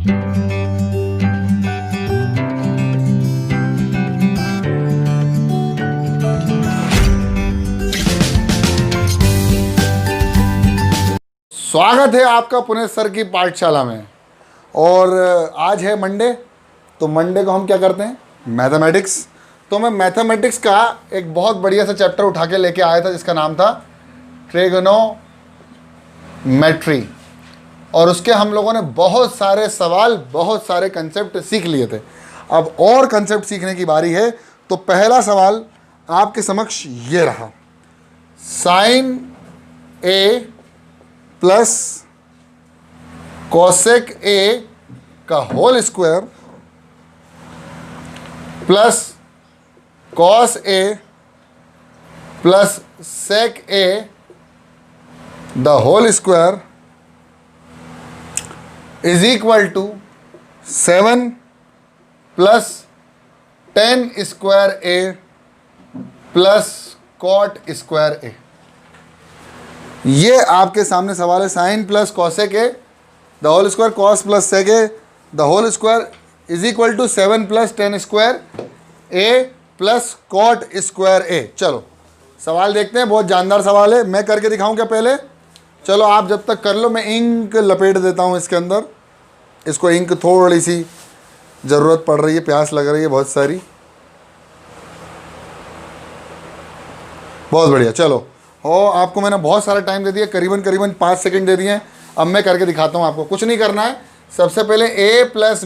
स्वागत है आपका पुणे सर की पाठशाला में। और आज है मंडे, तो मंडे को हम क्या करते हैं, मैथमेटिक्स। तो मैं मैथमेटिक्स का एक बहुत बढ़िया सा चैप्टर उठा के लेके आया था जिसका नाम था ट्रिगोनोमेट्री। और उसके हम लोगों ने बहुत सारे सवाल, बहुत सारे कंसेप्ट सीख लिए थे। अब और कंसेप्ट सीखने की बारी है। तो पहला सवाल आपके समक्ष ये रहा, sine A plus cosec A का whole square plus cos A plus sec A the whole square is equal to 7 plus 10 square A plus cot square A. ये आपके सामने सवाल है। Sine plus cosec A the whole square cos plus sec A the whole square is equal to 7 plus 10 square A plus cot square A. चलो सवाल देखते हैं, बहुत जानदार सवाल है। मैं करके दिखाऊं क्या पहले? चलो आप जब तक कर लो, मैं इंक लपेट देता हूं इसके अंदर। इसको इंक थोड़ी सी ज़रूरत पड़ रही है, प्यास लग रही है बहुत सारी। बहुत बढ़िया। चलो और आपको मैंने बहुत सारा टाइम दे दिया, करीबन 5 सेकंड दे दिए हैं। अब मैं करके दिखाता हूँ आपको। कुछ नहीं करना है, सबसे पहले A plus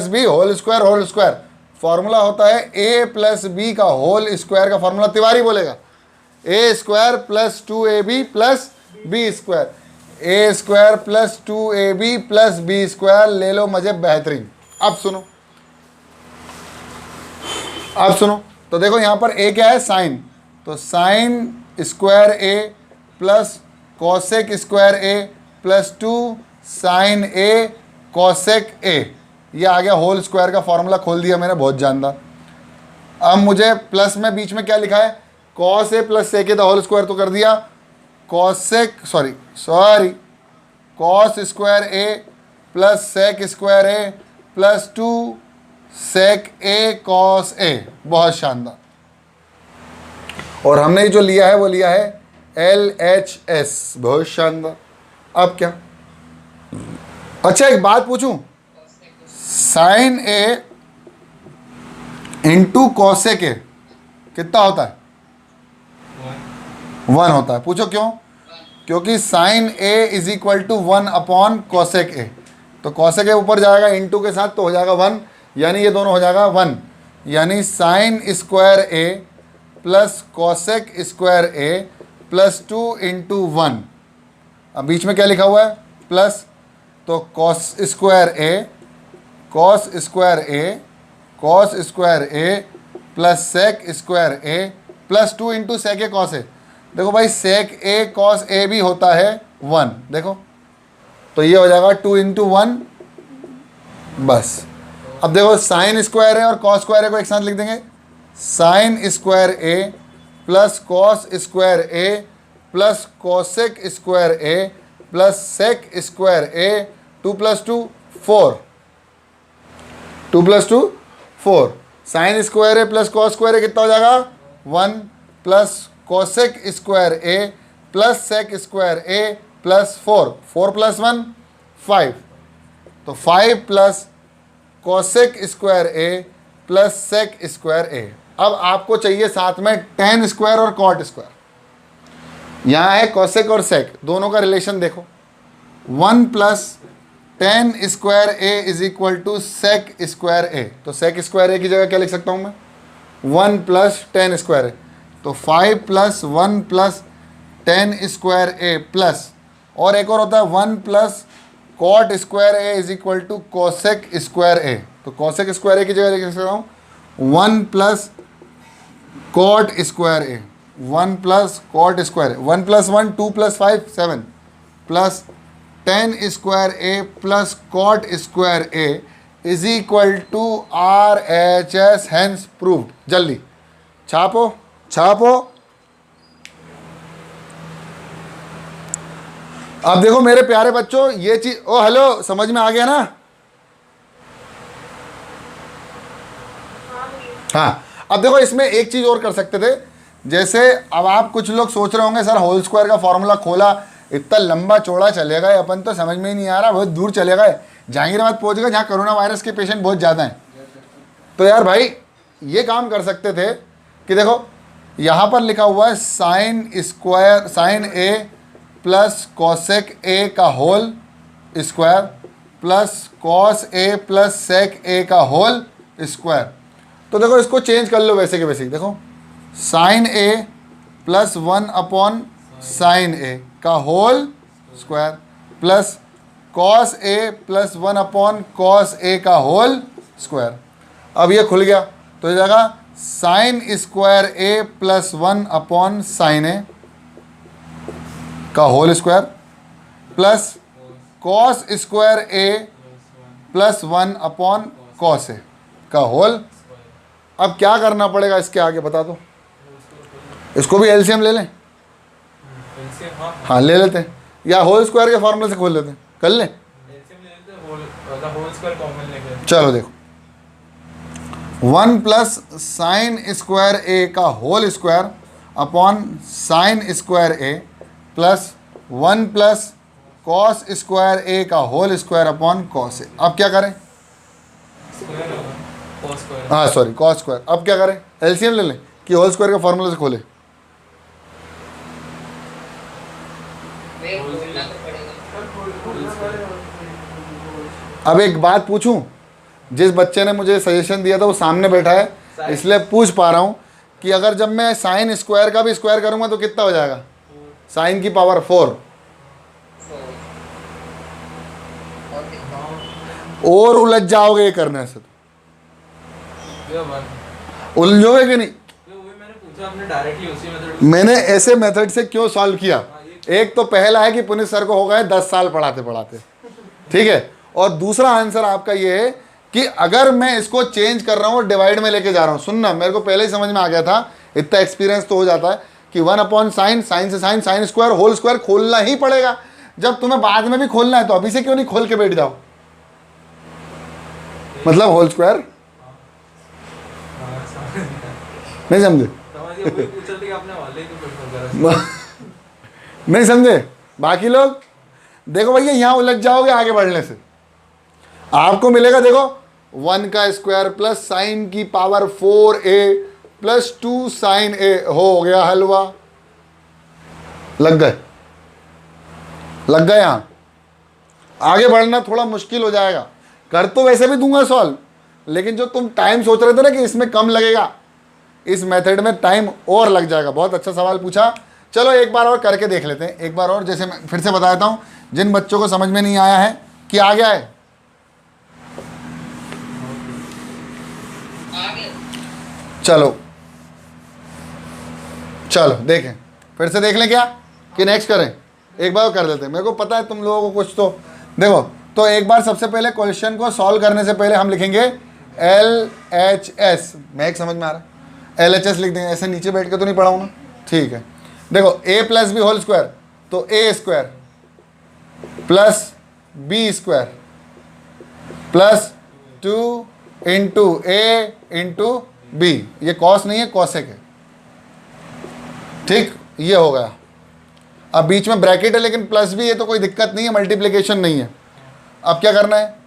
B whole square. Formula होता है ए प्लस बी का होल स्क्वायर का फॉर्मूला तिवारी बोलेगा, A square plus 2ab plus B square, A square plus 2ab plus B square. ले लो मजे बेहतरीन। अब सुनो तो देखो यहाँ पर ए क्या है, साइन। तो sine square A plus cosec square A plus 2 sine A cosec A. ये आ गया होल स्क्वायर का फॉर्मूला, खोल दिया मैंने, बहुत जानदार। अब मुझे प्लस में बीच में क्या लिखा है, cos A plus sec A the whole square तो कर दिया, cos square A plus sec square A plus 2 sec A cos A. बहुत शानदार। और हमने जो लिया है वो लिया है LHS। बहुत शानदार। अब क्या, अच्छा एक बात पूछूं, sine A into cosec A कितना होता है? 1 होता है। पूछो क्यों? क्योंकि sine A is equal to 1 upon cosec A. तो कॉसेक ए ऊपर जाएगा इंटू के साथ तो हो जाएगा 1, यानी ये दोनों हो जाएगा 1, यानी sign square A plus cosec square A plus 2 into 1। अब बीच में क्या लिखा हुआ है, प्लस। तो cos square A plus sec square A plus 2 into sec A cos ए। देखो भाई सेक ए कॉस ए भी होता है 1, देखो तो ये हो जाएगा 2 इंटू 1 बस। अब देखो साइन स्क्वायर ए और कॉस स्क्वायर ए को एक साथ लिख देंगे, sign square A plus cos square A plus cosec square A plus sec square A. 2 + 2 4, 2 + 2 4। Sign square A plus cos square ए कितना हो जाएगा, 1 plus cosec square A plus sec square A plus 4, 4 + 1 5। तो 5 plus cosec square A plus sec square ए। अब आपको चाहिए साथ में tan square और कॉट स्क्वायर। यहाँ है कॉसेक और सेक, दोनों का रिलेशन देखो। 1 plus tan square A is equal to sec square A. तो सेक स्क्वायर ए की जगह क्या लिख सकता हूँ मैं, 1 प्लस tan स्क्वायर ए। तो 5 plus 1 plus tan square A plus, और एक और होता है 1 plus cot square A is equal to cosec square A. तो कॉसेक स्क्वायर ए की जगह लिख सकता हूँ 1 plus cot square A, 1 plus cot square A. 1 + 1 2 + 5 7 plus tan square A plus cot square A is equal to RHS, hence proved. जल्दी छापो। अब देखो मेरे प्यारे बच्चों, ये चीज, ओ हेलो, समझ में आ गया ना? हाँ, अब देखो इसमें एक चीज और कर सकते थे। जैसे अब आप कुछ लोग सोच रहे होंगे सर होल स्क्वायर का फॉर्मूला खोला, इतना लंबा चौड़ा चले गए, अपन तो समझ में ही नहीं आ रहा, बहुत दूर चले गए, जहांगीराबाद पहुंच गए जहाँ कोरोना वायरस के पेशेंट बहुत ज़्यादा हैं। तो यार भाई ये काम कर सकते थे कि देखो यहाँ पर लिखा हुआ है sine square, sine A plus cosec A का whole square plus cos A plus sec A का होल स्क्वायर। तो देखो इसको चेंज कर लो वैसे के वैसे ही। देखो sign A plus 1 sine A का whole square plus cos A plus 1 cos A का होल स्क्वायर। अब ये खुल गया तो ये जगह sine square A plus 1 sine A का whole square plus cos square A plus 1 cos A का होल। अब क्या करना पड़ेगा इसके आगे बता दो? इसको भी एलसीएम ले लें? हाँ ले लेते हैं, या होल स्क्वायर के फॉर्मूले से खोल लेते हैं, कर लें? चलो देखो 1 प्लस साइन स्क्वायर ए का whole square upon sine square A plus 1 plus cos square A का whole square upon cos A. अब क्या करें? हाँ सॉरी कॉस स्क्वायर। अब क्या करें? एलसीएम ले लें कि होल स्क्वायर के फॉर्मूले से खोले? अब एक बात पूछूं, जिस बच्चे ने मुझे सजेशन दिया था वो सामने बैठा है, इसलिए पूछ पा रहा हूं कि अगर जब मैं साइन स्क्वायर का भी स्क्वायर करूंगा तो कितना हो जाएगा? साइन की पावर 4। और उलझ जाओगे ये करने से, उलझोगे कि नहीं? मैंने ऐसे मेथड से क्यों सॉल्व किया? एक तो पहला है कि पुनित सर को हो गए 10 साल पढ़ाते पढ़ाते, ठीक है, और दूसरा आंसर आपका ये है कि अगर मैं इसको चेंज कर रहा हूँ डिवाइड में लेके जा रहा हूँ। सुनना, मेरे को पहले ही समझ में आ गया था, इतना एक्सपीरियंस तो हो जाता है कि 1 साइन, साइन से sine, sine square, whole square खोलना ही पड़ेगा। जब तुम्हें बाद में भी खोलना है तो अभी से क्यों नहीं खोल के बैठ जाओ? मतलब होल स्क्वायर नहीं समझे? नहीं समझे? बाकी लोग देखो भैया यहाँ उलझ जाओगे आगे बढ़ने से। आपको मिलेगा देखो 1 का स्क्वायर प्लस साइन की पावर 4a प्लस 2 साइन ए, हो गया हलवा। लग गए? लग गए? यहाँ आगे बढ़ना थोड़ा मुश्किल हो जाएगा। कर तो वैसे भी दूंगा सॉल्व, लेकिन जो तुम टाइम सोच रहे थे ना कि इसमें कम लगेगा, इस मेथड में टाइम और लग जाएगा। बहुत अच्छा सवाल पूछा। चलो एक बार और करके देख लेते हैं, एक बार और। जैसे मैं फिर से बता देता हूँ जिन बच्चों को समझ में नहीं आया है कि आ गया है, चलो चलो देखें, फिर से देख लें क्या कि नेक्स्ट करें? एक बार कर देते हैं, मेरे को पता है तुम लोगों को कुछ तो। देखो तो एक बार सबसे पहले क्वेश्चन को सॉल्व करने से पहले हम लिखेंगे LHS। मैथ समझ में आ रहा है? LHS लिख देंगे, ऐसे नीचे बैठ के तो नहीं पढ़ा हूँ ना, ठीक है। देखो a plus B whole square, तो a square plus B square plus 2 into A into B, ये कॉस नहीं है कॉसेक है, ठीक, ये हो गया। अब बीच में ब्रैकेट है लेकिन प्लस भी है तो कोई दिक्कत नहीं है, मल्टीप्लिकेशन नहीं है। अब क्या करना है?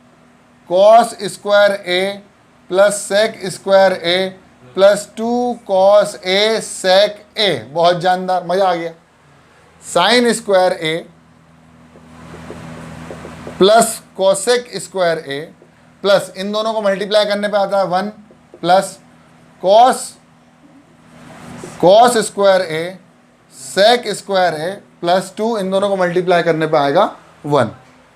Cos square A plus sec square A plus 2 cos ए सेक ए, बहुत जानदार, मजा आ गया। Sign square A plus cosec square A plus, इन दोनों को मल्टीप्लाई करने पे आता है 1 plus cos square A sec square A plus 2, इन दोनों को मल्टीप्लाई करने पे आएगा 1।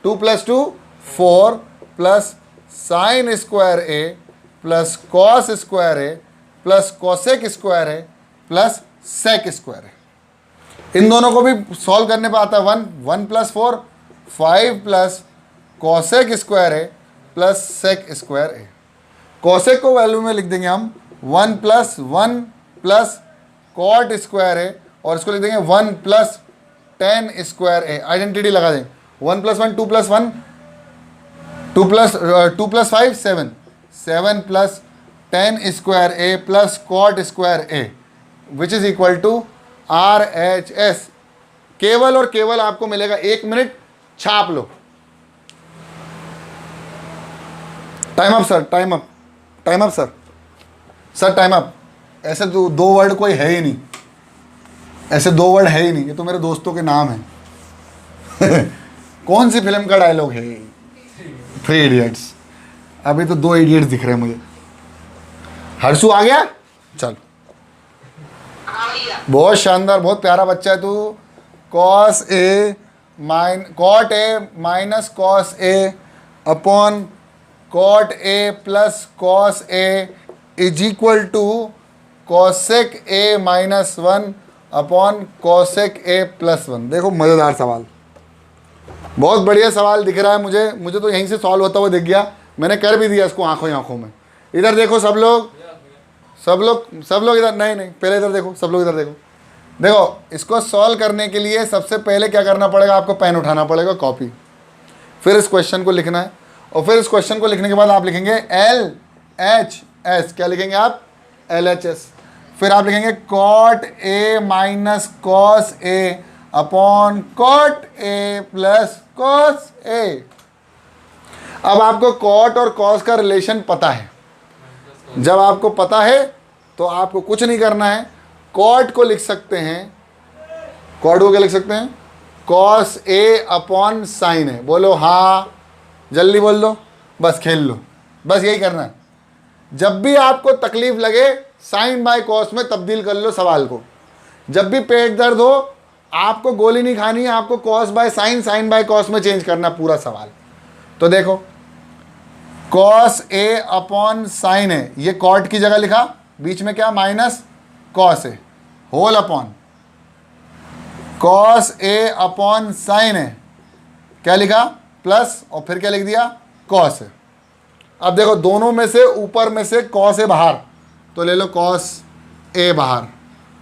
2 plus 2 4 plus sign square A plus cos square A plus cosec square A plus sec square ए, इन दोनों को भी सॉल्व करने पे आता है 1। 1 plus 4 5 plus cosec square A plus sec square A. Cosec को वैल्यू में लिख देंगे हम 1 प्लस 1 प्लस कॉट स्क्वायर ए, और इसको लिख देंगे 1 प्लस टेन स्क्वायर ए, आइडेंटिटी लगा दें, 1 + 1 2 + 1 2 + 5 7, 7 + 10 square A plus cot square A which is equal to RHS। केवल और केवल आपको मिलेगा 1 मिनट, छाप लो। Time up sir, time up, time up sir, sir time up. ऐसे दो वर्ड कोई है ही नहीं, ऐसे 2 वर्ड है ही नहीं, ये तो मेरे दोस्तों के नाम है। कौन सी फिल्म का डायलॉग है? 3 इडियट्स। अभी तो 2 इडियट्स दिख रहे हैं मुझे। हर्षु आ गया, चल, बहुत शानदार, बहुत प्यारा बच्चा है तू। Cot A minus cos A upon cot A plus cos A is equal to cosec A -1 upon cosec A +1। देखो मज़ेदार सवाल, बहुत बढ़िया सवाल दिख रहा है मुझे तो यहीं से सॉल्व होता हुआ दिख गया। मैंने कर भी दिया इसको आंखों ही आंखों में। इधर देखो सब लोग इधर, नहीं पहले इधर देखो, सब लोग इधर देखो। इसको सॉल्व करने के लिए सबसे पहले क्या करना पड़ेगा, आपको पेन उठाना पड़ेगा, कॉपी, फिर इस क्वेश्चन को लिखना है, और फिर इस क्वेश्चन को लिखने के बाद आप लिखेंगे LHS। क्या लिखेंगे आप? LHS। फिर आप लिखेंगे cot A minus cos A upon cot A plus cos A. अब आपको कॉट और कॉस का रिलेशन पता है। जब आपको पता है तो आपको कुछ नहीं करना है, कॉट को लिख सकते हैं, कॉट को क्या लिख सकते हैं? कॉस ए अपॉन साइन है। बोलो हाँ, जल्दी बोल दो, बस खेल लो, बस यही करना है। जब भी आपको तकलीफ लगे साइन बाय कॉस में तब्दील कर लो सवाल को। जब भी पेट दर्द हो आपको गोली नहीं खानी है, आपको cos by sine, sine by cos में चेंज करना पूरा सवाल। तो देखो कॉस ए अपॉन साइन है, ये कॉट की जगह लिखा, बीच में क्या माइनस कॉस है, whole upon cos A upon sine है, क्या लिखा प्लस, और फिर क्या लिख दिया कॉस है। अब देखो दोनों में से ऊपर में से कॉस ए बाहर, तो ले लो कॉस ए बाहर,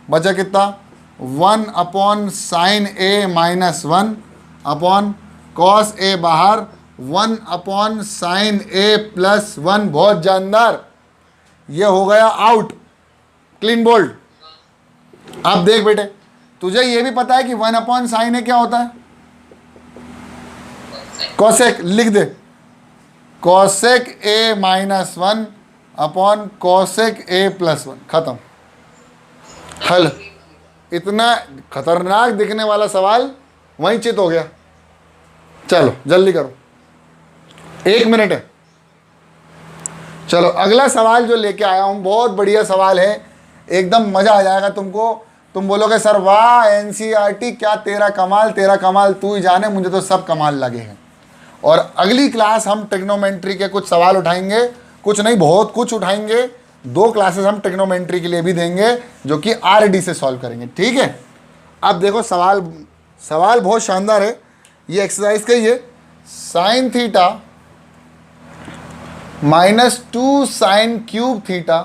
बचा कितना 1 अपॉन साइन ए -1 अपॉन कॉस ए बाहर 1 अपॉन साइन ए +1। बहुत जानदार, ये हो गया आउट, क्लीन बोल्ड। अब देख बेटे, तुझे ये भी पता है कि 1 अपॉन साइन ए क्या होता है? कॉसेक, लिख दे cosec A -1 upon cosec A +1, खत्म, हल। इतना खतरनाक दिखने वाला सवाल वहीं चित हो गया। चलो जल्दी करो, 1 मिनट है। चलो अगला सवाल जो लेके आया हूँ बहुत बढ़िया सवाल है, एकदम मज़ा आ जाएगा तुमको। तुम बोलोगे सर वाह NCERT क्या तेरा कमाल, तू ही जाने, मुझे तो सब कमाल लगे हैं। और अगली क्लास हम ट्रिग्नोमेट्री के कुछ सवाल उठाएंगे, कुछ नहीं बहुत कुछ उठाएंगे। 2 क्लासेस हम ट्रिग्नोमेट्री के लिए भी देंगे जो कि RD से सॉल्व करेंगे, ठीक है। अब देखो सवाल बहुत शानदार है, ये एक्सरसाइज का ही है। Sine theta -2 sine cube theta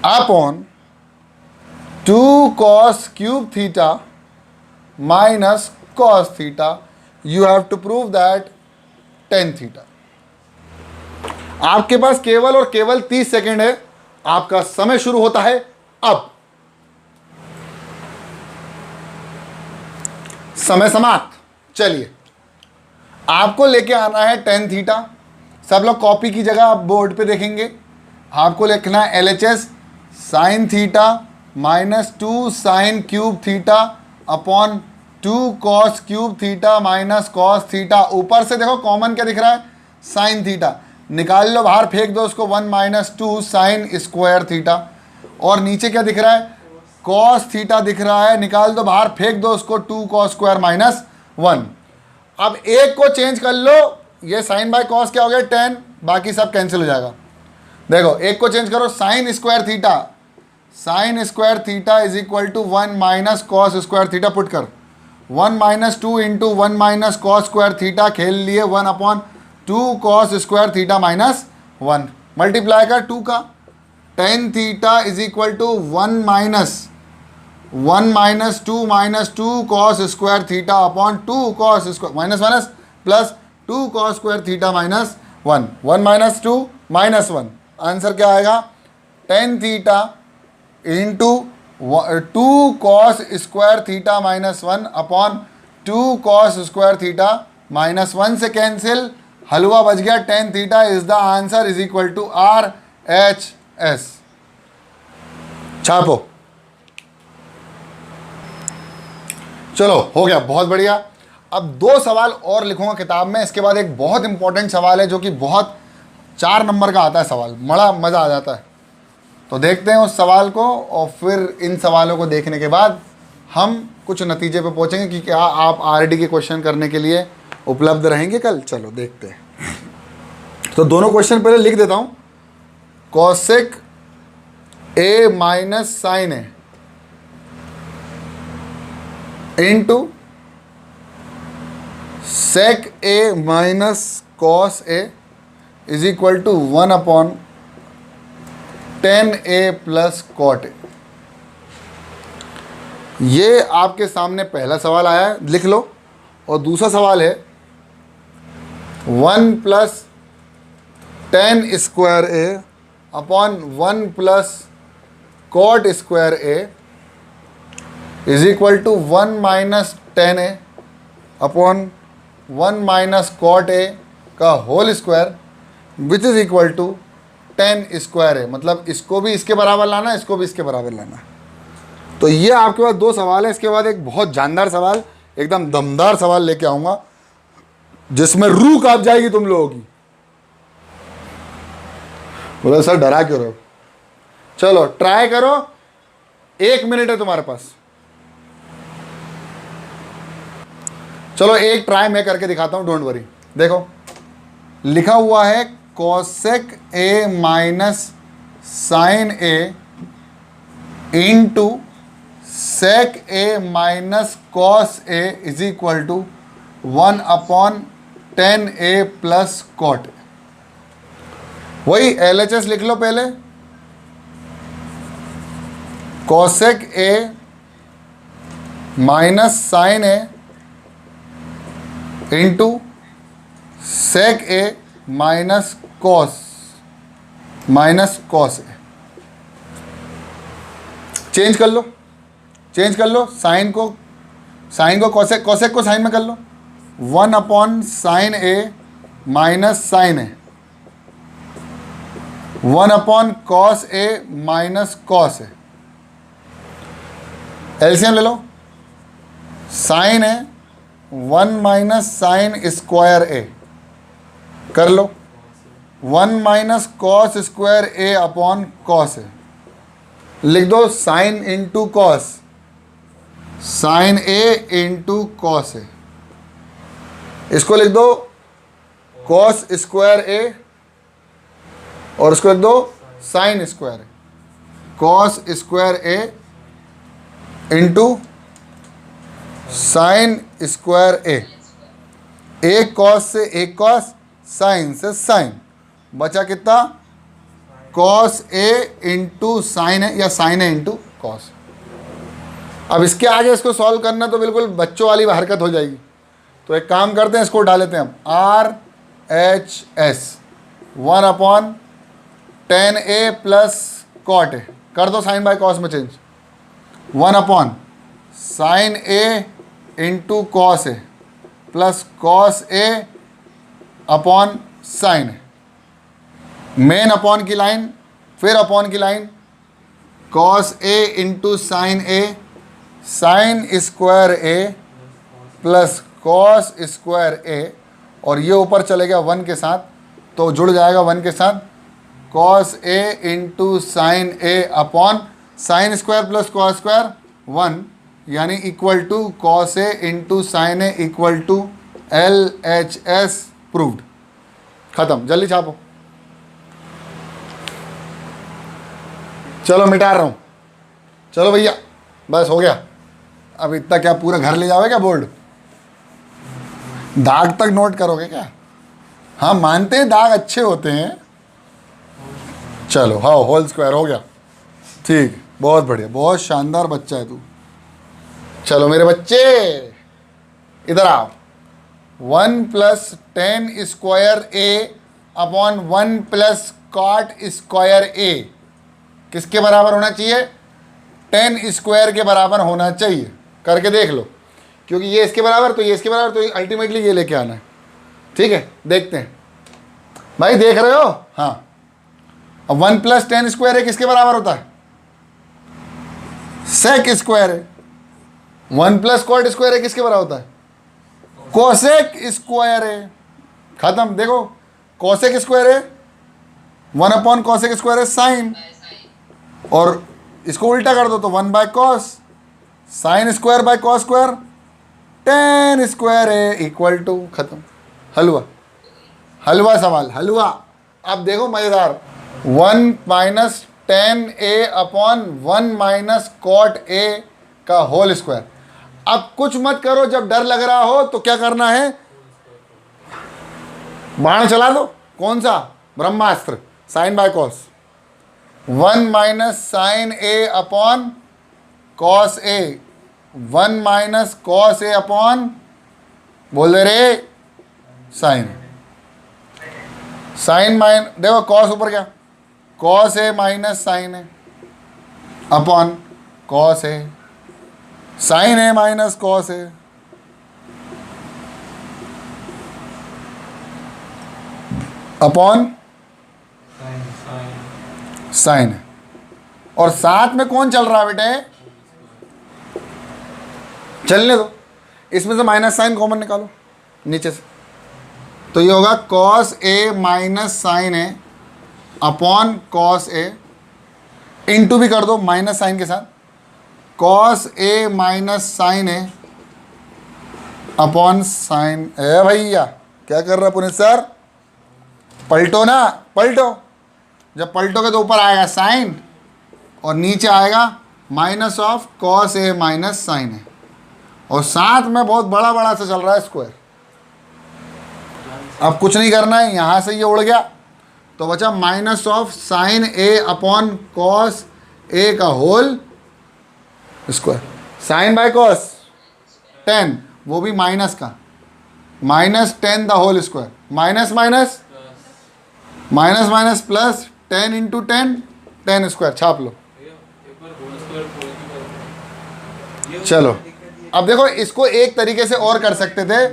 upon 2 cos cube theta minus cos theta, you have to prove that tan theta. आपके पास केवल और केवल 30 सेकेंड है, आपका समय शुरू होता है अब। समय समाप्त। चलिए आपको लेके आना है टेन थीटा। सब लोग कॉपी की जगह आप बोर्ड पे देखेंगे, आपको लिखना है LHS sign theta -2 sine cube theta upon 2 cos cube theta minus cos theta. ऊपर से देखो कॉमन क्या दिख रहा है, साइन थीटा, निकाल लो बाहर, फेंक दो उसको, 1 - 2 साइन स्क्वायर थीटा। और नीचे क्या दिख रहा है, कॉस थीटा दिख रहा है, निकाल दो बाहर, फेंक दो उसको, 2 कॉस स्क्वायर -1। अब एक को चेंज कर लो, ये साइन बाय कॉस क्या हो गया 10, बाकी सब कैंसिल हो जाएगा। देखो एक को चेंज करो, sine square theta is equal to 1 minus cos square theta, put कर 1 - 2 into 1 minus cos square theta, खेल लिए 1 upon 2 cos square theta -1, multiply कर 2 का। Tan theta is equal to 1 minus 1 minus two cos square theta upon 2 cos square minus minus plus 2 cos square theta minus 1, 1 minus 2 minus 1, answer क्या आएगा? Tan theta into 2 cos square theta minus 1 upon 2 cos square theta minus 1 से cancel, हलवा बच गया। Tan theta is the answer is equal to RHS। छापो। चलो हो गया, बहुत बढ़िया। अब 2 सवाल और लिखूंगा किताब में, इसके बाद एक बहुत इंपॉर्टेंट सवाल है जो कि बहुत 4 नंबर का आता है सवाल, बड़ा मज़ा आ जाता है। तो देखते हैं उस सवाल को, और फिर इन सवालों को देखने के बाद हम कुछ नतीजे पे पहुंचेंगे कि क्या आप RD के क्वेश्चन करने के लिए उपलब्ध रहेंगे कल। चलो देखते हैं। तो दोनों क्वेश्चन पहले लिख देता हूँ। Cosec A minus sine A into sec A minus cos A is equal to 1 upon 10A plus cot A। ये आपके सामने पहला सवाल आया है, लिख लो। और दूसरा सवाल है 1 plus 10 square A upon 1 plus cot square A is equal to 1 minus 10A upon 1 minus cot A का whole square which is equal to 10 square A। मतलब इसको भी इसके बराबर लाना, इसको भी इसके बराबर लाना। तो ये आपके पास 2 सवाल है। इसके बाद एक बहुत जानदार सवाल, एकदम दमदार सवाल लेके आऊंगा जिसमें रूह कांप जाएगी तुम लोगों की। बोलो सर डरा क्यों रहे हो? चलो ट्राई करो, 1 मिनट है तुम्हारे पास। चलो एक ट्राई मैं करके दिखाता हूं, डोंट वरी। देखो लिखा हुआ है cosec A minus sine A into sec A minus cos A is equal to 1 upon 10A plus cot. वही LHS लिख लो पहले। Cosec A minus sine A into sec A minus cos A। Change कर लो, change कर लो। Sine को cosec, cosec को साइन में कर लो। 1 upon sine A minus sine A, 1 upon cos A minus cos A। LCM ले लो। साइन है 1 माइनस साइन स्क्वायर A, कर लो। 1 minus cos square A upon cos A। लिख दो sine into cos, sine A into cos A। इसको लिख दो cos square A और इसको लिख दो sign square A। Cos square A into sign square A। एक कॉस से एक कॉस, साइन से साइन, बचा कितना? कॉस A इंटू साइन है या साइन है इंटू कॉस। अब इसके आगे इसको सॉल्व करना तो बिल्कुल बच्चों वाली हरकत हो जाएगी। तो एक काम करते हैं, इसको उठा लेते हैं हम। RHS 1 upon 10A plus cot A, कर दो साइन बाय कॉस में change. 1 upon sine A into cos A plus cos A upon sine A। Main upon की लाइन, फिर अपॉन की line, cos A into sine A, sine square A plus cos square A, और ये ऊपर चलेगा 1 के साथ तो जुड़ जाएगा 1 के साथ। Cos A into sine A upon sine square plus cos square 1, यानी equal to cos A into sine A equal to LHS proved. खत्म, जल्दी छापो। चलो मिटा रहा हूँ, चलो भैया बस हो गया। अब इतना क्या पूरा घर ले जाओगे क्या बोर्ड? दाग तक नोट करोगे क्या? हाँ मानते हैं दाग अच्छे होते हैं। चलो हाँ होल स्क्वायर हो गया, ठीक, बहुत बढ़िया, बहुत शानदार बच्चा है तू। चलो मेरे बच्चे इधर आओ। 1 प्लस 10 स्क्वायर ए अपॉन 1 प्लस कॉट स्क्वायर ए किसके बराबर होना चाहिए? 10 स्क्वायर के बराबर होना चाहिए। करके देख लो, क्योंकि ये इसके बराबर तो ये इसके बराबर, तो अल्टीमेटली ये लेके आना है। ठीक है, देखते हैं भाई, देख रहे हो? हाँ। अब 1 प्लस 10 स्क्वायर है किसके बराबर होता है? सेक स्क्वायर है। 1 प्लस कॉट स्क्वायर है किसके बराबर होता है? कोसेक स्क्वायर है। खत्म। देखो कोसेक स्क्वायर है 1 अपॉन कोसेक स्क्वायर है साइन, और इसको उल्टा कर दो तो 1 by cos, sine square by cos square, 10 square है इक्वल टू, खत्म। हलवा, हलवा सवाल, हलवा। अब देखो मजेदार, 1 minus 10a upon 1 minus cot a का होल स्क्वायर। अब कुछ मत करो, जब डर लग रहा हो तो क्या करना है? बाण चला दो। कौन सा? ब्रह्मास्त्र, sine by cos. 1 minus sine A upon cos A, 1 minus cos A upon, बोल दे रे, साइन। साइन माइन, देखो कॉस ऊपर क्या, कॉस ए माइनस साइन है upon cos A, sine A minus cos A, upon sine है। और साथ में कौन चल रहा है बेटे? चलने दो। इसमें से माइनस साइन कॉमन निकालो नीचे से, तो ये होगा cos A minus sine A upon cos A, into भी कर दो माइनस साइन के साथ, cos A minus sine A upon sign ए। भैया क्या कर रहा पुनित सर? पलटो ना, पलटो। जब पलटोगे तो ऊपर आएगा साइन और नीचे आएगा minus of cos A minus sine A, और साथ में बहुत बड़ा बड़ा सा चल रहा है स्क्वायर। अब कुछ नहीं करना है, यहाँ से ये उड़ गया तो बचा minus of sine A upon cos A का whole square. Sine by cos 10, वो भी माइनस का, minus 10 the whole square, minus minus minus minus plus 10 into 10, 10 square, छाप लो। चलो अब देखो, इसको एक तरीके से और कर सकते थे।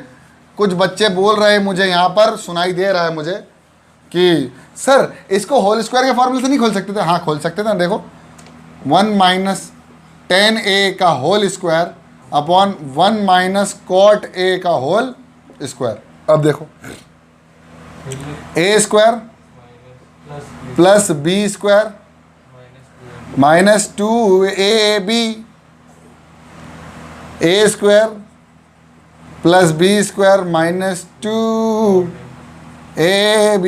कुछ बच्चे बोल रहे हैं मुझे, यहाँ पर सुनाई दे रहा है मुझे कि सर इसको होल स्क्वायर के फॉर्मूले से नहीं खोल सकते थे? हाँ खोल सकते थे। देखो 1 माइनस 10a का whole square upon 1 minus cot a का होल स्क्वायर। अब देखो a square plus b square minus 2ab, a square plus b square minus 2ab।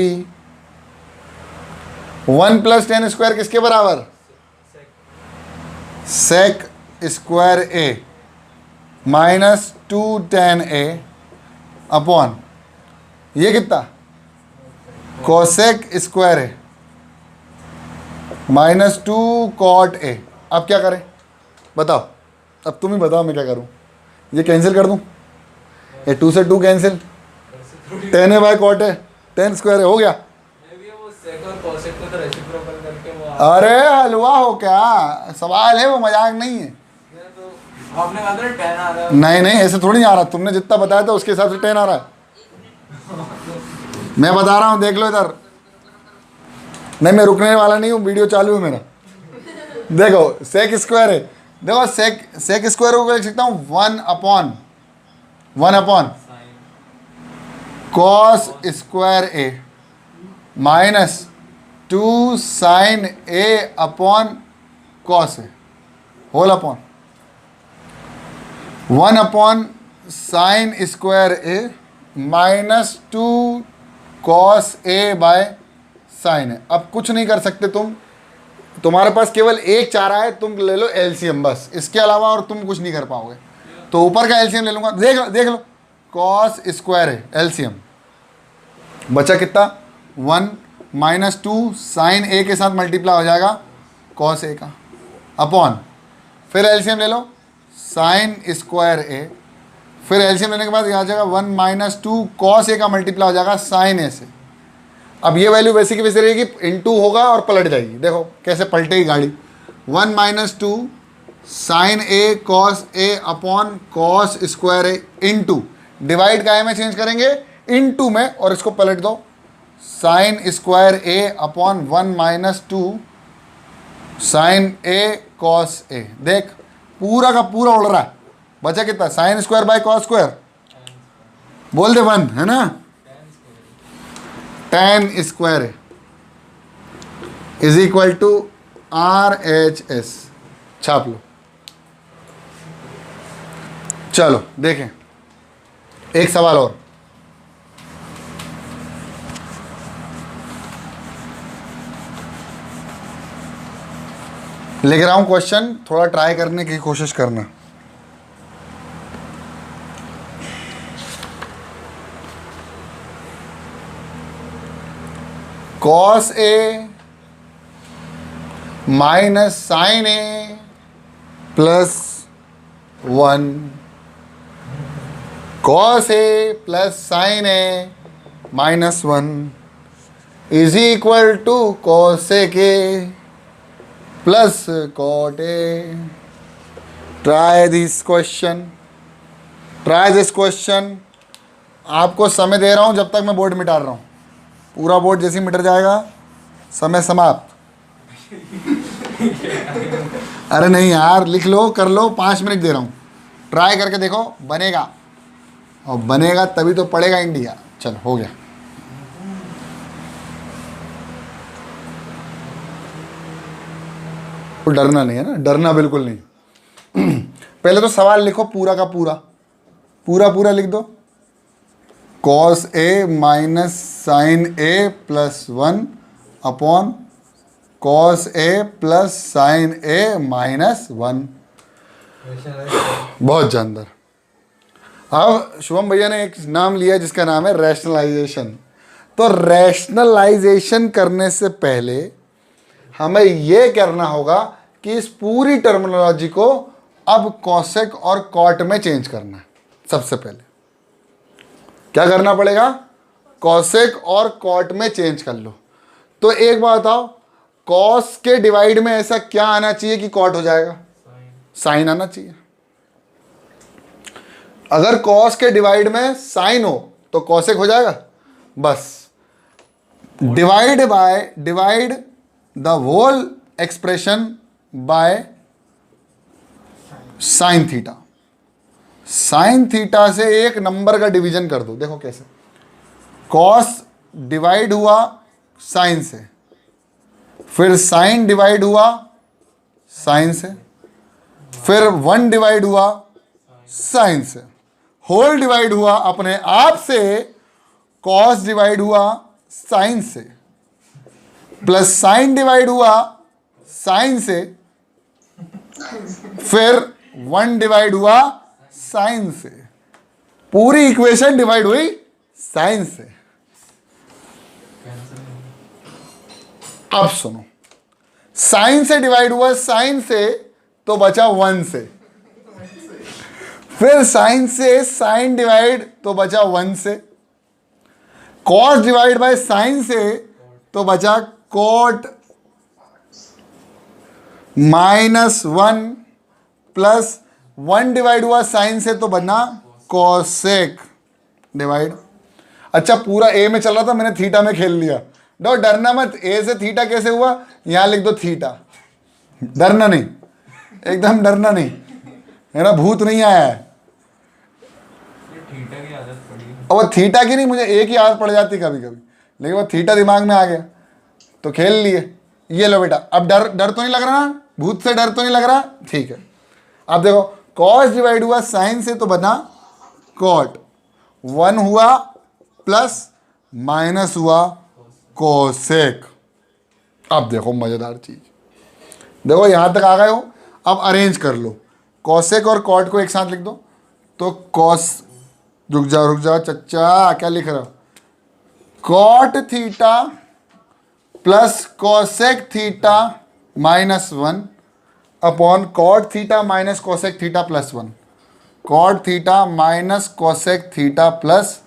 1 plus 10 square किसके बराबर? Sec square A minus 2 10a upon ये कितना? Cosec square A minus 2 cot A. अब क्या करें बताओ? अब तुम ही बताओ मैं क्या करूं? ये कैंसिल कर दूं? ये 2 से 2 कैंसिल, 10 है बाय कॉट है, 10 स्क्वायर है, हो गया। अरे हलवा हो क्या? सवाल है वो, मजाक नहीं है। आपने कहा था 10 आ रहा है। नहीं नहीं, ऐसे थोड़ी नहीं आ रहा। तुमने जितना बताया था उसके हिसाब से 10 आ रहा है। मैं बता रहा हूँ, देख लो इधर। नहीं मैं रुकने वाला नहीं हूँ, वीडियो चालू है मेरा। देखो सेक स्क्वायर है, देखो सेक स्क्वायर को लिख सकता हूँ 1 upon cos square A minus 2 sine A upon cos A whole upon 1 upon sine square A minus 2 cos A by sine A. अब कुछ नहीं कर सकते तुम, तुम्हारे पास केवल एक चारा है, तुम ले लो एलसीएम बस, इसके अलावा और तुम कुछ नहीं कर पाओगे। तो ऊपर का एलसीएम ले लूँगा, देख लो कॉस स्क्वायर है, एलसीएम बचा कितना? 1 माइनस 2 साइन ए के साथ मल्टीप्लाई हो जाएगा कॉस ए का अपॉन, फिर एलसीएम ले लो साइन स्क्वायर ए, फिर एलसीएम लेने के बाद यहाँ आ जाएगा 1 माइनस 2 कॉस ए का मल्टीप्लाई हो जाएगा साइन ए से। अब ये वैल्यू वैसी की वैसी रहेगी, इनटू होगा और पलट जाएगी। देखो कैसे पलटेगी गाड़ी। 1 minus 2 sine A cos A upon cos square A into, divide का में चेंज करेंगे इनटू में, और इसको पलट दो sign square A upon 1 minus 2 sine A cos ए। देख पूरा का पूरा उड़ रहा है, बचा कितना, sign square by cos square, बोल दे 1 है ना, tan स्क्वायर है इज इक्वल टू RHS। छाप लो। चलो देखें एक सवाल और। लिख रहा हूं क्वेश्चन, थोड़ा ट्राई करने की कोशिश करना। Cos A minus sine A plus 1, cos A plus sine A minus 1 is equal to cosec A plus cot A. Try this question. आपको समय दे रहा हूं जब तक मैं बोर्ड मिटा रहा हूं। पूरा बोर्ड जैसे ही मिट जाएगा समय समाप्त। अरे नहीं यार, लिख लो, कर लो, 5 मिनट दे रहा हूँ, ट्राई करके देखो, बनेगा, और बनेगा तभी तो पढ़ेगा इंडिया। चलो हो गया। डरना नहीं है ना, डरना बिल्कुल नहीं। पहले तो सवाल लिखो पूरा का पूरा लिख दो। Cos A minus sine A plus 1 upon cos A plus sine A minus 1। बहुत जानदार। अब शुभम भैया ने एक नाम लिया जिसका नाम है रैशनलाइजेशन। तो रैशनलाइजेशन करने से पहले हमें यह करना होगा कि इस पूरी टर्मिनोलॉजी को अब कॉसेक और कॉट में चेंज करना है। सबसे पहले क्या करना पड़ेगा, कॉसेक और कॉट में चेंज कर लो। तो एक बात बताओ, कॉस के डिवाइड में ऐसा क्या आना चाहिए कि कॉट हो जाएगा, साइन आना चाहिए। अगर कॉस के डिवाइड में साइन हो तो कॉसेक हो जाएगा। बस divide the whole expression by sine theta. Sine theta से एक नंबर का डिवीजन कर दो। देखो कैसे, कॉस डिवाइड हुआ साइन से, फिर साइन डिवाइड हुआ साइन से, फिर 1 डिवाइड हुआ साइन से, होल डिवाइड हुआ अपने आप से, कॉस डिवाइड हुआ साइन से, प्लस साइन डिवाइड हुआ साइन से, फिर 1 डिवाइड हुआ साइन से। पूरी इक्वेशन डिवाइड हुई साइन से। अब सुनो, साइन से डिवाइड हुआ साइन से तो बचा 1 से, फिर साइन से साइन डिवाइड तो बचा 1 से, कॉस डिवाइड बाय साइन से तो बचा कॉट माइनस 1, प्लस 1 डिवाइड हुआ साइन से तो बना कॉसेक डिवाइड। अच्छा पूरा ए में चल रहा था, मैंने थीटा में खेल लिया। दो डरना मत, ए से थीटा कैसे हुआ, यहां लिख दो थीटा। डरना नहीं, एकदम डरना नहीं है ना, भूत नहीं आया है। थीटा की आदत पड़ी है। और वो थीटा की नहीं, मुझे ए की आदत पड़ जाती कभी कभी, लेकिन वो थीटा दिमाग में आ गया तो खेल लिए। ये लो बेटा, अब डर तो नहीं लग रहा ना, भूत से डर तो नहीं लग रहा, ठीक है। अब देखो, कॉस डिवाइड हुआ साइन से तो बना कॉट, 1 हुआ प्लस माइनस हुआ कोसेक। अब देखो मजेदार चीज, देखो यहां तक आ गए हो। अब अरेंज कर लो, कोसेक और कॉट को एक साथ लिख दो। तो कॉस, रुक जाओ चच्चा, क्या लिख रहा हो, cot theta plus cosec theta minus 1 upon cot theta minus cosec theta plus 1, cot theta minus cosec theta plus.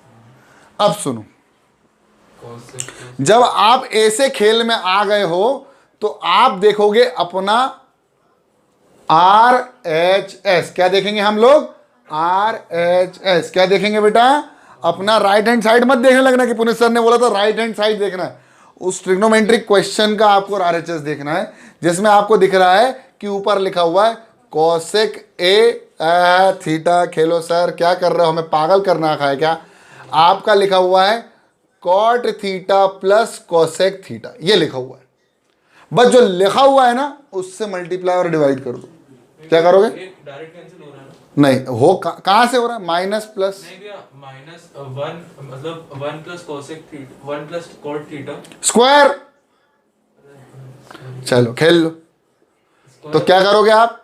अब सुनो, जब आप ऐसे खेल में आ गए हो तो आप देखोगे अपना RHS। क्या देखेंगे हम लोग? RHS। क्या देखेंगे बेटा? अपना राइट हैंड साइड मत देखने लगना कि पुनित सर ने बोला था राइट हैंड साइड देखना है। उस ट्रिग्नोमेट्रिक क्वेश्चन का आपको RHS देखना है जिसमें आपको दिख रहा है कि ऊपर लिखा हुआ है कोसेक ए थीटा। खेलो सर, क्या कर रहे हो, हमें पागल करना है क्या? आपका लिखा हुआ है cot theta plus cosec theta, ये लिखा हुआ है। बस जो लिखा हुआ है ना उससे मल्टीप्लाई और डिवाइड कर दो। क्या करोगे? डायरेक्ट कैंसिल हो रहा है ना? नहीं हो, कहां से हो रहा है? माइनस प्लस, नहीं भैया, माइनस 1 मतलब 1 plus cosec theta 1 plus cot theta square. चलो खेल लो। तो क्या करोगे आप?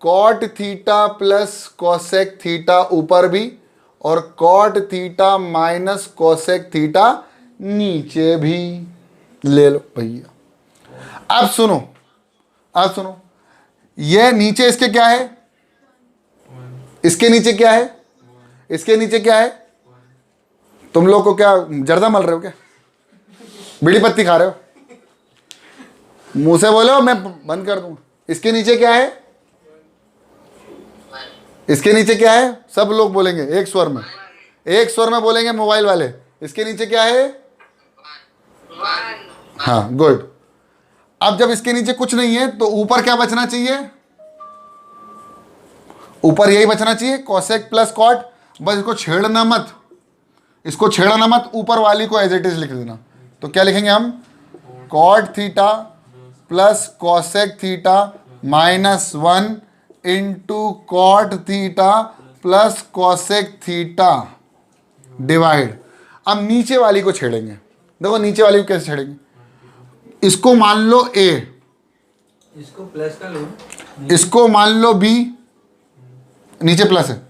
Cot theta plus cosec theta ऊपर भी और cot theta minus cosec theta नीचे भी ले लो भैया। अब सुनो, अब सुनो, ये नीचे इसके क्या है? इसके नीचे क्या है? इसके नीचे क्या है? तुम लोग को क्या जर्दा मल रहे हो क्या? बीड़ी पत्ती खा रहे हो? मुंह से बोलो, मैं बंद कर दूंगा। इसके नीचे क्या है? इसके नीचे क्या है? सब लोग बोलेंगे एक स्वर में, एक स्वर में बोलेंगे मोबाइल वाले। इसके नीचे क्या है? हाँ, गुड। अब जब इसके नीचे कुछ नहीं है तो ऊपर क्या बचना चाहिए? ऊपर यही बचना चाहिए, कोसेक प्लस कॉट। बस इसको छेड़ना मत, इसको छेड़ना मत, ऊपर वाली को एज इट इज लिख देना। तो क्या लिखेंगे हम? Cot theta plus cosec theta minus 1 into cot theta plus cosec theta divide. अब नीचे वाली को छेड़ेंगे। देखो नीचे वाली को कैसे छेड़ेंगे? इसको मान लो A, इसको प्लस का लो, इसको मान लो B। नीचे प्लस है,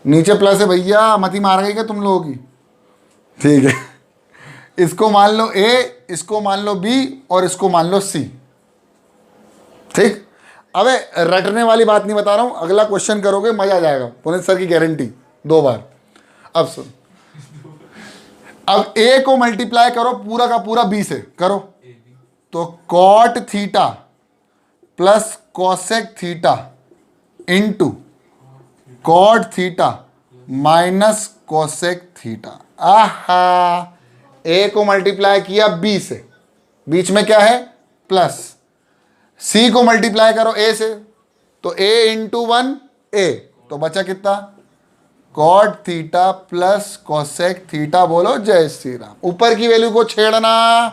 नीचे प्लस है भैया, मती मार गई क्या तुम लोगों की? ठीक है। इसको मान लो A, इसको मान लो B और इसको मान लो C। ठीक। अबे रटने वाली बात नहीं बता रहा हूं, अगला क्वेश्चन करोगे मजा आ जाएगा, पुनित सर की गारंटी 2 बार। अब सुन, अब A को मल्टीप्लाई करो पूरा का पूरा B से करो, तो cot theta plus cosec theta into cot theta minus cosec theta. आहा, A को मल्टीप्लाई किया B से, बीच में क्या है? प्लस। C को मल्टीप्लाई करो A से, तो A इंटू 1 A, तो बचा कितना? Cot theta plus cosec theta. बोलो जय श्री राम। ऊपर की वैल्यू को छेड़ना,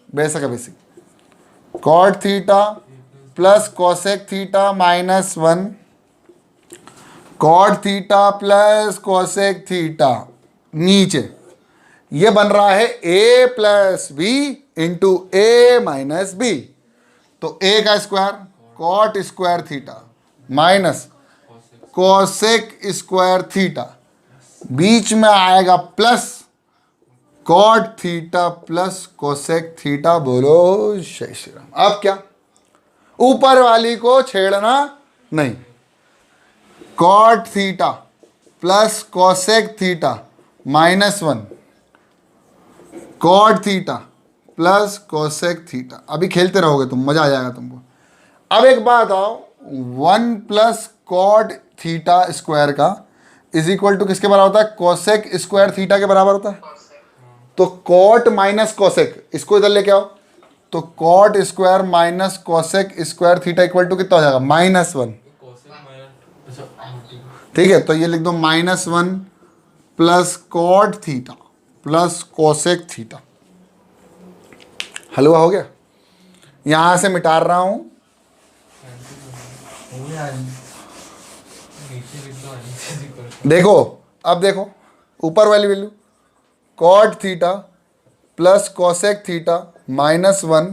बेसिक है basic. Cot theta plus cosec theta minus 1, cot theta plus cosec theta नीचे। ये बन रहा है A plus B into A minus B. तो A का square cot square theta minus cosec square theta, बीच में आएगा plus cot theta plus cosec theta. बोलो जय श्री राम। अब क्या? ऊपर वाली को छेड़ना नहीं। Cot theta plus cosec theta minus 1, cot theta plus cosec theta. अभी खेलते रहोगे तुम, मजा आ जाएगा तुमको। अब एक बात आओ, 1 प्लस कॉट थीटा स्क्वायर का इज इक्वल टू किसके बराबर होता है? कोसेक स्क्वायर थीटा के बराबर होता है। तो कॉट माइनस कोसेक, इसको इधर लेके आओ, तो cot square minus cosec square theta equal to कितना हो जाएगा? -1। ठीक है, तो ये लिख दो -1 plus cot theta plus cosec theta. हलवा हो गया? यहां से मिटा रहा हूं। देखो, अब देखो ऊपर वाली value, cot theta plus cosec theta minus 1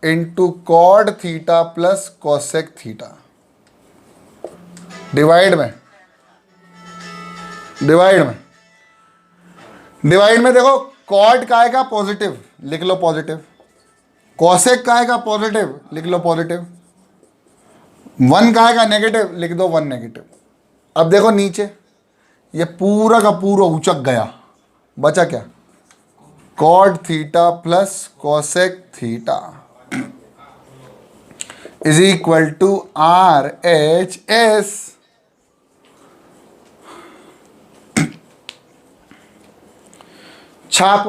into cot theta plus cosec theta divide में, डिवाइड में देखो, कॉट का आएगा पॉजिटिव, लिख लो पॉजिटिव। कोसेक का आएगा पॉजिटिव, लिख लो पॉजिटिव। 1 का आएगा नेगेटिव, लिख दो 1 नेगेटिव। अब देखो नीचे ये पूरा का पूरा उचक गया, बचा क्या? Cot theta plus cosec theta is equal to R H S. छाप